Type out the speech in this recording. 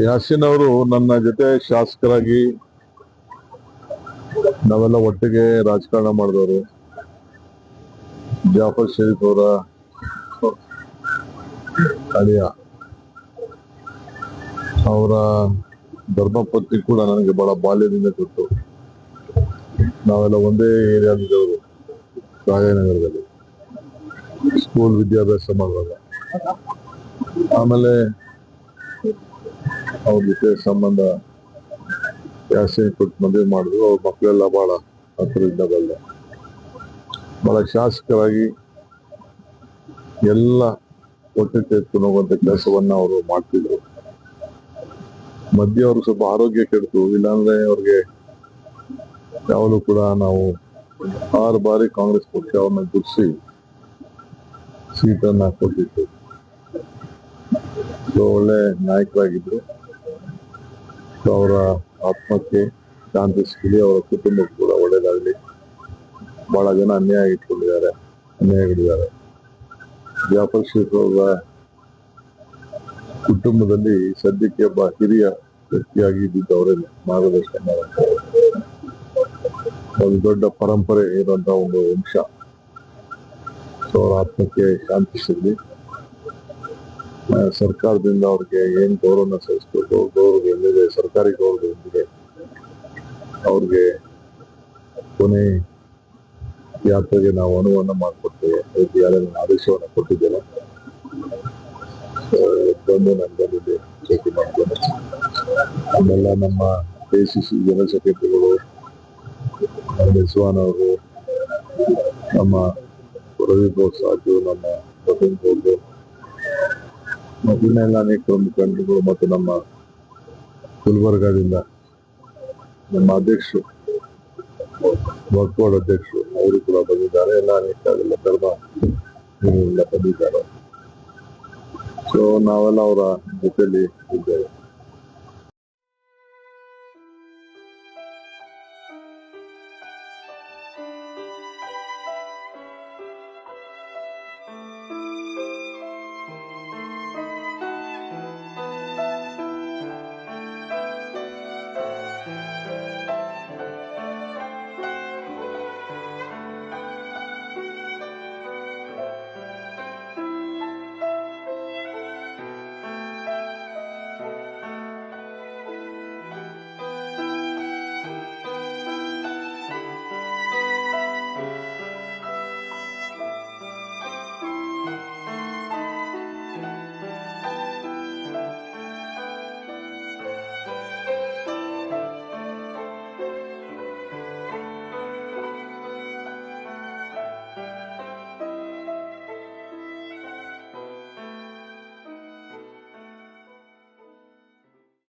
ಯಾಸಿನ್ ಅವರು ನನ್ನ ಜೊತೆ ಶಾಸಕರಾಗಿ ನಾವೆಲ್ಲ ಒಟ್ಟಿಗೆ ರಾಜಕಾರಣ ಮಾಡಿದವರು. ಜಾಫರ್ ಶರೀಫ್ ಅವರ ಅಳಿಯ, ಅವರ ಧರ್ಮಪತ್ನಿ ಕೂಡ ನನಗೆ ಬಹಳ ಬಾಲ್ಯದಿಂದ ಗೊತ್ತು. ನಾವೆಲ್ಲ ಒಂದೇ ಏರಿಯಾದವರು, ರಾಜನಗರದಲ್ಲಿ ಸ್ಕೂಲ್ ವಿದ್ಯಾಭ್ಯಾಸ ಮಾಡುವಾಗ. ಆಮೇಲೆ ಅವ್ರ ಜೊತೆ ಸಂಬಂಧ ಯಾಸಿನ್ ಕೊಟ್ಟು ಮದುವೆ ಮಾಡಿದ್ರು. ಅವ್ರ ಮಕ್ಕಳೆಲ್ಲ ಬಹಳ ಹತ್ತಿರದಿಂದ ಬಲ್ಲ. ಬಹಳ ಶಾಸಕರಾಗಿ ಎಲ್ಲ ಒಟ್ಟು ತೆಗೆದುಕೊಂಡು ಹೋಗುವಂತ ಕೆಲಸವನ್ನ ಅವರು ಮಾಡ್ತಿದ್ರು. ಮಧ್ಯೆ ಅವ್ರಿಗೆ ಸ್ವಲ್ಪ ಆರೋಗ್ಯ ಕೆಡ್ತು. ಇಲ್ಲಾಂದ್ರೆ ಅವ್ರಿಗೆ ಯಾವಾಗಲೂ ಕೂಡ ನಾವು 6 ಬಾರಿ ಕಾಂಗ್ರೆಸ್ ಪಕ್ಷ ಅವ್ರನ್ನ ಗುರ್ಸಿ ಸೀಟನ್ನ ಕೊಟ್ಟಿತ್ತು. ಒಳ್ಳೆ ನಾಯಕರಾಗಿದ್ರು. ಅವರ ಆತ್ಮಕ್ಕೆ ಶಾಂತಿ ಸಿಗಲಿ, ಅವರ ಕುಟುಂಬಕ್ಕೆ ಕೂಡ ಒಳ್ಳೇದಾಗಲಿ. ಬಹಳ ಜನ ಅನ್ಯಾಯಗಳಿದ್ದಾರೆ. ಜಾಫರ್ ಶರೀಫ್ ಅವರ ಕುಟುಂಬದಲ್ಲಿ ಸದ್ಯಕ್ಕೆ ಒಬ್ಬ ಹಿರಿಯ ವ್ಯಕ್ತಿಯಾಗಿ ಇದ್ದಿದ್ದವರೇ ಮಾರ್ಗದರ್ಶನ ಮಾಡುವಂತ ಒಂದು ದೊಡ್ಡ ಪರಂಪರೆ ಇರುವಂತಹ ಒಂದು ವಂಶ. ಅವರ ಆತ್ಮಕ್ಕೆ ಶಾಂತಿ ಸಿಗಲಿ. ಸರ್ಕಾರದಿಂದ ಅವ್ರಿಗೆ ಏನ್ ಗೌರವನ ಸಲ್ಲಿಸಬೇಕು, ಗೌರವ ಏನಿದೆ, ಸರ್ಕಾರಿ ಗೌರವ ಏನಿದೆ, ಅವ್ರಿಗೆ ಕೊನೆ ಯಾತ್ರೆಗೆ ನಾವು ಅನುವನ್ನ ಮಾಡಿಕೊಡ್ತೇವೆ. ಯಾರನ್ನ ಆದೇಶವನ್ನ ಕೊಟ್ಟಿದ್ದೇನೆ. ಬಂದು ನಾನು ಬಂದಿದ್ದೆ, ಭೇಟಿ ಮಾಡ್ತೇನೆ. ಆಮೇಲ್ಲ ನಮ್ಮ ACC ಜನರಲ್ ಸೆಕ್ರೆಟರಿಗಳು ರಿಜ್ವಾನ್ ಅವರು, ನಮ್ಮ ರವಿ ಬೋಸಾಜು, ನಮ್ಮ ಬಸನ್ ಬೋಲ್ಡು, ಇನ್ನೆಲ್ಲ ಅನೇಕ ಮುಖಂಡರುಗಳು ಮತ್ತು ನಮ್ಮ ಗುಲ್ಬರ್ಗಾದಿಂದ ನಮ್ಮ ಅಧ್ಯಕ್ಷರು, ವರ್ಕ್ಬೋರ್ಡ್ ಅಧ್ಯಕ್ಷರು ಅವರು ಕೂಡ ಬಂದಿದ್ದಾರೆ. ಎಲ್ಲ ಅನೇಕ ಧರ್ಮ ಬಂದಿದ್ದಾರೆ. ಸೊ ನಾವೆಲ್ಲ ಅವರ ಜೊತೆಯಲ್ಲಿ ಇದ್ದೇವೆ.